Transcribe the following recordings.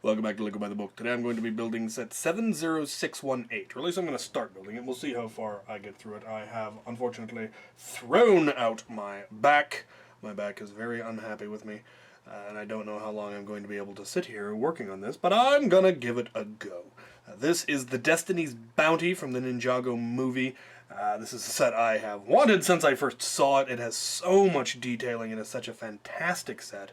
Welcome back to Lego by the Book. Today I'm going to be building set 70618, or at least I'm going to start building it. We'll see how far I get through it. I have, unfortunately, thrown out my back. My back is very unhappy with me, and I don't know how long I'm going to be able to sit here working on this, but I'm going to give it a go. This is the Destiny's Bounty from the Ninjago movie. This is a set I have wanted since I first saw it. It has so much detailing and is such a fantastic set.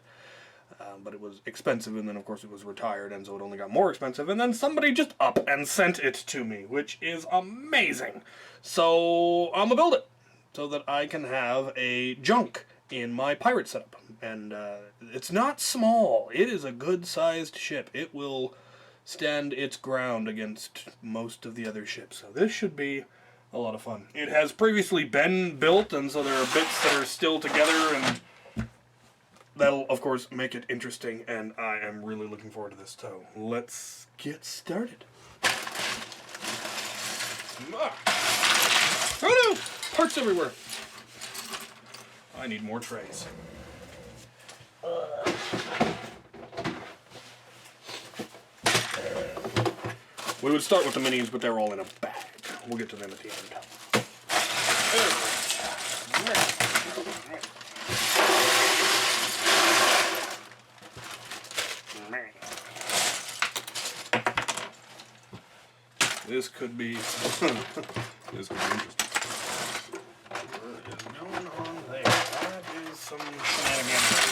But it was expensive, and then of course it was retired, and so it only got more expensive, and then somebody just up and sent it to me, which is amazing. So I'm gonna build it so that I can have a junk in my pirate setup. And it's not small. It is a good-sized ship. It will stand its ground against most of the other ships. So this should be a lot of fun. It has previously been built, and so there are bits that are still together, and that'll, of course, make it interesting, and I am really looking forward to this. So, let's get started. Oh no! Parts everywhere! I need more trays. We would start with the minis, but they're all in a bag. We'll get to them at the end. This could be interesting. What is going on there? That is some shenanigans.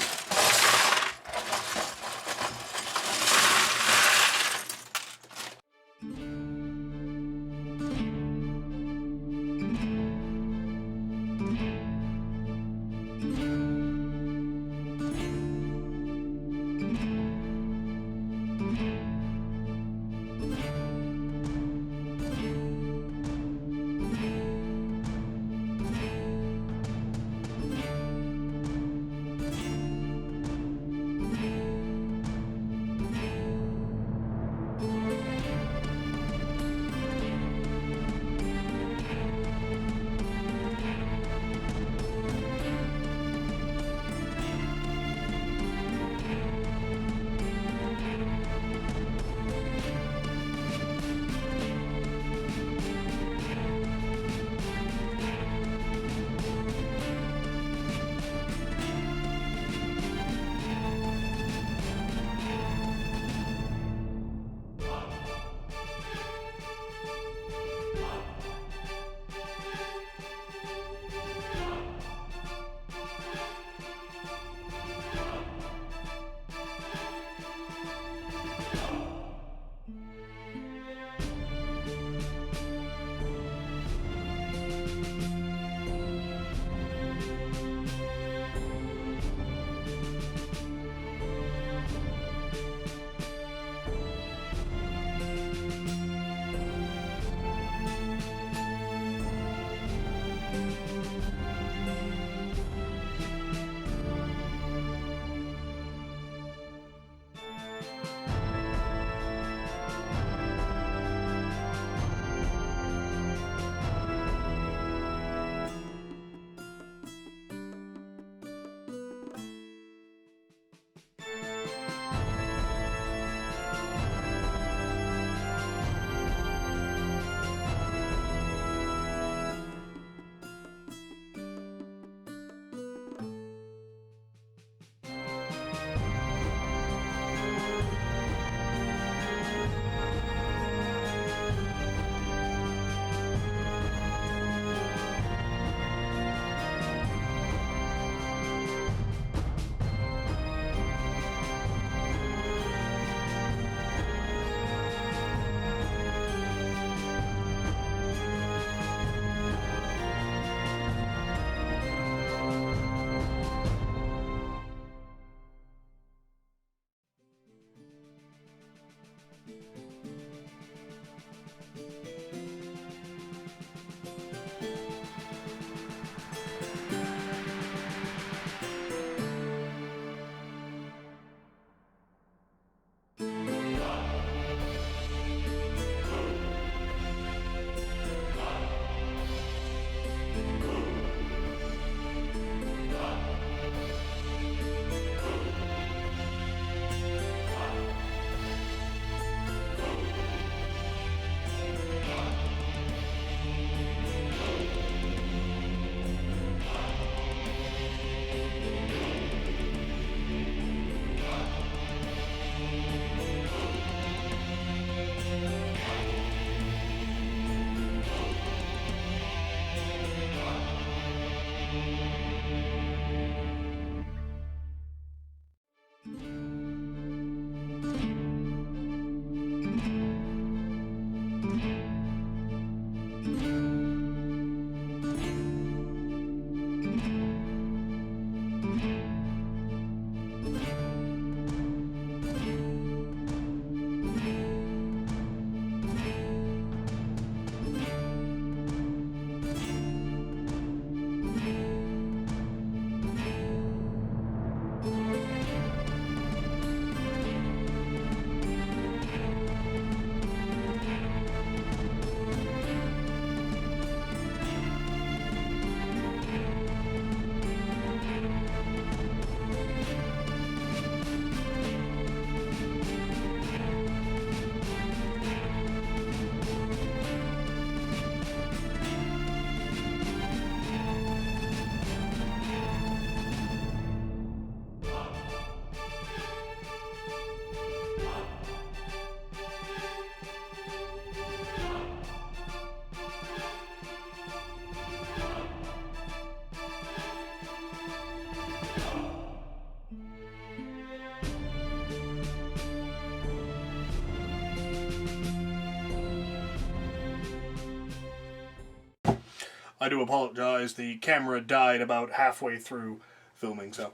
I do apologize. The camera died about halfway through filming, so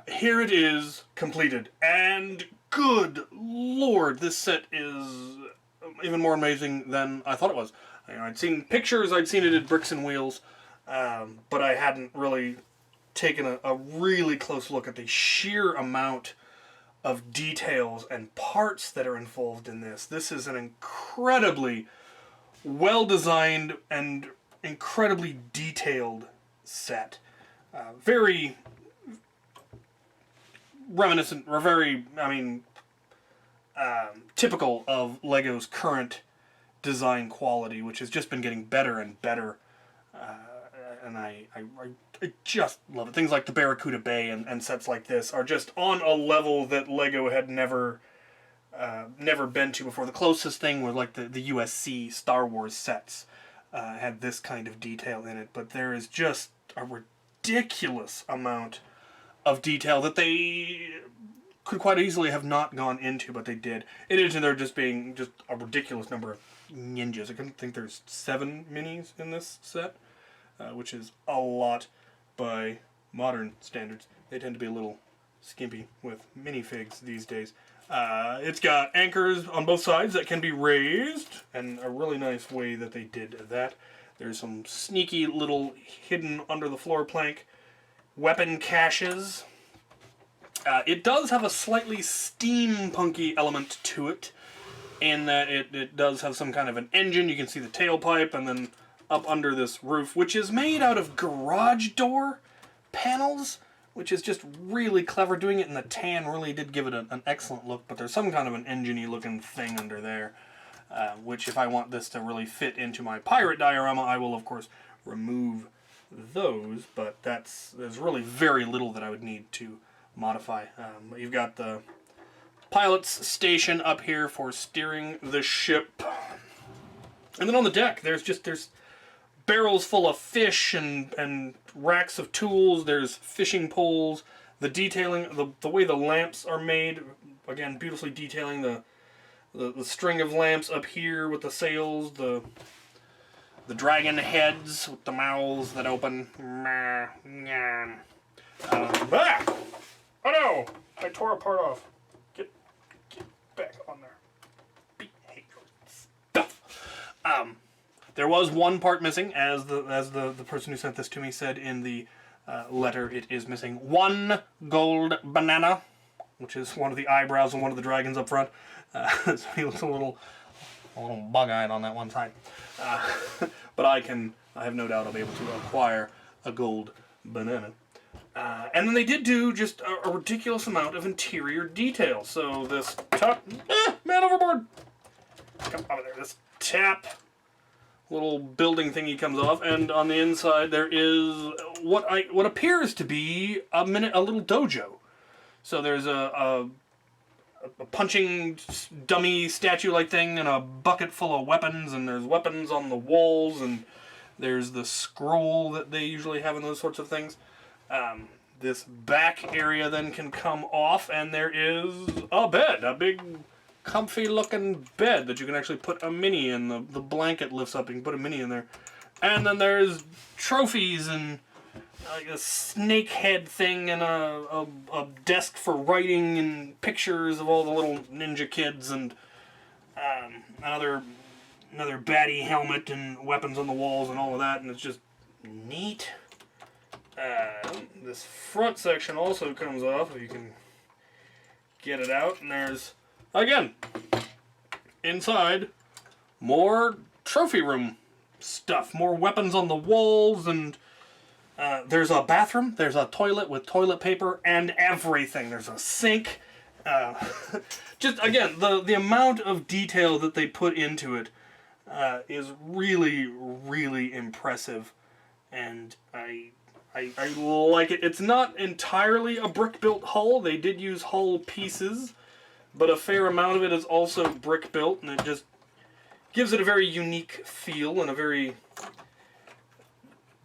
here it is, completed. And good lord, this set is even more amazing than I thought it was. I'd seen pictures, I'd seen it at Bricks and Wheels, but I hadn't really taken a really close look at the sheer amount of details and parts that are involved in this. This is an incredibly well-designed and incredibly detailed set. Very reminiscent, or very, typical of LEGO's current design quality, which has just been getting better and better. And I just love it. Things like the Barracuda Bay and sets like this are just on a level that LEGO had never been to before. The closest thing was like the USC Star Wars sets had this kind of detail in it, but there is just a ridiculous amount of detail that they could quite easily have not gone into, but they did. In addition, there just being just a ridiculous number of ninjas. I think there's 7 minis in this set, which is a lot by modern standards. They tend to be a little skimpy with minifigs these days. It's got anchors on both sides that can be raised, and a really nice way that they did that. There's some sneaky little hidden under the floor plank weapon caches. It does have a slightly steampunky element to it, in that it does have some kind of an engine. You can see the tailpipe, and then up under this roof, which is made out of garage door panels, which is just really clever. Doing it in the tan really did give it an excellent look, but there's some kind of an engine-y looking thing under there, which if I want this to really fit into my pirate diorama, I will of course remove those, but there's really very little that I would need to modify. You've got the pilot's station up here for steering the ship, and then on the deck there's barrels full of fish and racks of tools. There's fishing poles. The detailing, the way the lamps are made, again, beautifully detailing the string of lamps up here with the sails, the dragon heads with the mouths that open. Oh no! I tore a part off. Get back on there. Hate stuff. There was one part missing, as the person who sent this to me said in the letter. It is missing one gold banana, which is one of the eyebrows of one of the dragons up front. So he looks a little bug-eyed on that one side. But I have no doubt I'll be able to acquire a gold banana. And then they did do just a ridiculous amount of interior detail. So this top... man overboard! Come over there. This tap little building thingy comes off, and on the inside there is what appears to be a little dojo. So there's a punching dummy statue-like thing and a bucket full of weapons, and there's weapons on the walls, and there's the scroll that they usually have in those sorts of things. This back area then can come off, and there is a bed, a big comfy looking bed that you can actually put a mini in. The blanket lifts up, you can put a mini in there. And then there's trophies and like a snake head thing and a desk for writing and pictures of all the little ninja kids, and another baddie helmet and weapons on the walls and all of that, and it's just neat. This front section also comes off, if you can get it out, and there's, again, inside, more trophy room stuff, more weapons on the walls, and there's a bathroom, there's a toilet with toilet paper and everything. There's a sink. Just, again, the amount of detail that they put into it is really, really impressive, and I like it. It's not entirely a brick-built hull. They did use hull pieces, but a fair amount of it is also brick-built, and it just gives it a very unique feel and a very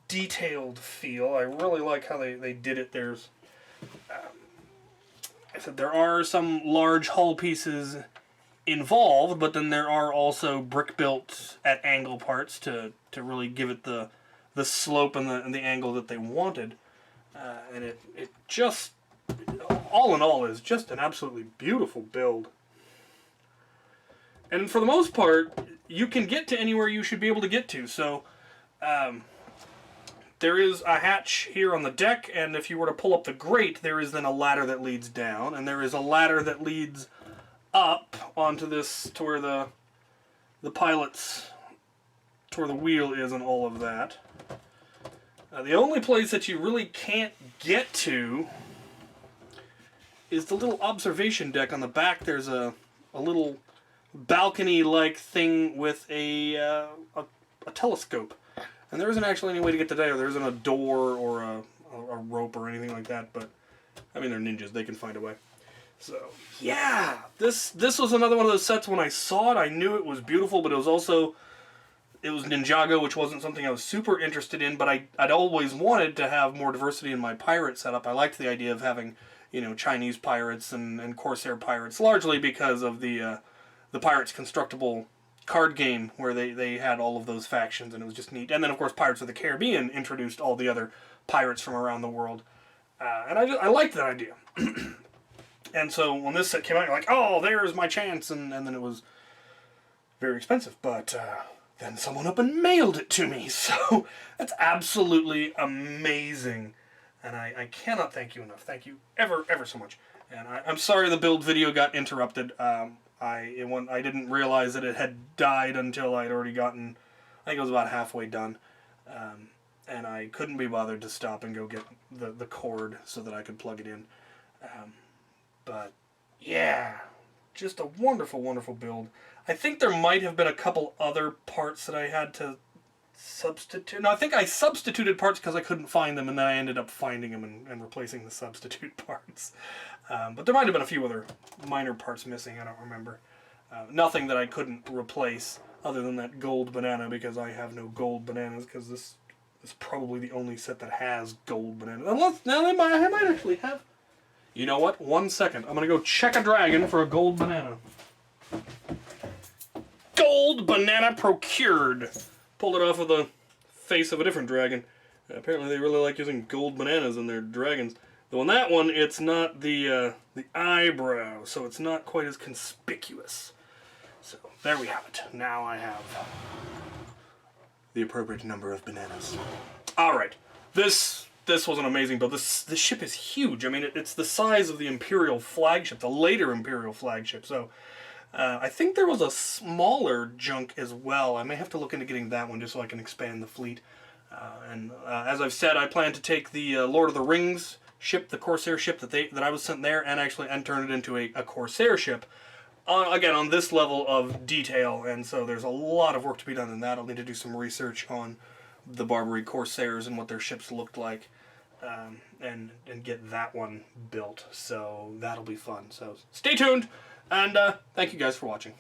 detailed feel. I really like how they did it. There's, I said there are some large hull pieces involved, but then there are also brick-built at angle parts to really give it the the slope and the angle that they wanted. And it just, all in all, is just an absolutely beautiful build. And for the most part, you can get to anywhere you should be able to get to. So, there is a hatch here on the deck, and if you were to pull up the grate, there is then a ladder that leads down, and there is a ladder that leads up onto this, to where the pilot's, to where the wheel is and all of that. The only place that you really can't get to is the little observation deck on the back. There's a little balcony-like thing with a telescope. And there isn't actually any way to get to there. There isn't a door or a rope or anything like that, but, I mean, they're ninjas. They can find a way. So, yeah, this was another one of those sets. When I saw it, I knew it was beautiful, but it was also, it was Ninjago, which wasn't something I was super interested in, but I'd always wanted to have more diversity in my pirate setup. I liked the idea of having, you know, Chinese pirates and Corsair pirates, largely because of the Pirates Constructible card game, where they had all of those factions, and it was just neat. And then, of course, Pirates of the Caribbean introduced all the other pirates from around the world. And I liked that idea. And so when this set came out, you're like, oh, there's my chance. And then it was very expensive. But then someone up and mailed it to me. So that's absolutely amazing. And I cannot thank you enough. Thank you ever so much. And I'm sorry the build video got interrupted. I didn't realize that it had died until I'd already gotten, I think it was about halfway done. And I couldn't be bothered to stop and go get the cord so that I could plug it in. But, yeah, just a wonderful, wonderful build. I think there might have been a couple other parts that I had to substitute. No, I think I substituted parts because I couldn't find them, and then I ended up finding them and replacing the substitute parts. But there might have been a few other minor parts missing, I don't remember. Nothing that I couldn't replace other than that gold banana, because I have no gold bananas, because this is probably the only set that has gold bananas. Unless, now I might actually have. You know what? 1 second. I'm going to go check a dragon for a gold banana. Gold banana procured. Pulled it off of the face of a different dragon. Apparently they really like using gold bananas in their dragons. Though on that one, it's not the eyebrow, so it's not quite as conspicuous. So there we have it. Now I have the appropriate number of bananas. Alright. This was an amazing build. This ship is huge. I mean, it's the size of the Imperial flagship, the later Imperial flagship. So, I think there was a smaller junk as well. I may have to look into getting that one just so I can expand the fleet. As I've said, I plan to take the Lord of the Rings ship, the Corsair ship that I was sent there, and turn it into a Corsair ship. Again, on this level of detail, and so there's a lot of work to be done in that. I'll need to do some research on the Barbary Corsairs and what their ships looked like, and get that one built. So that'll be fun. So stay tuned, and thank you guys for watching.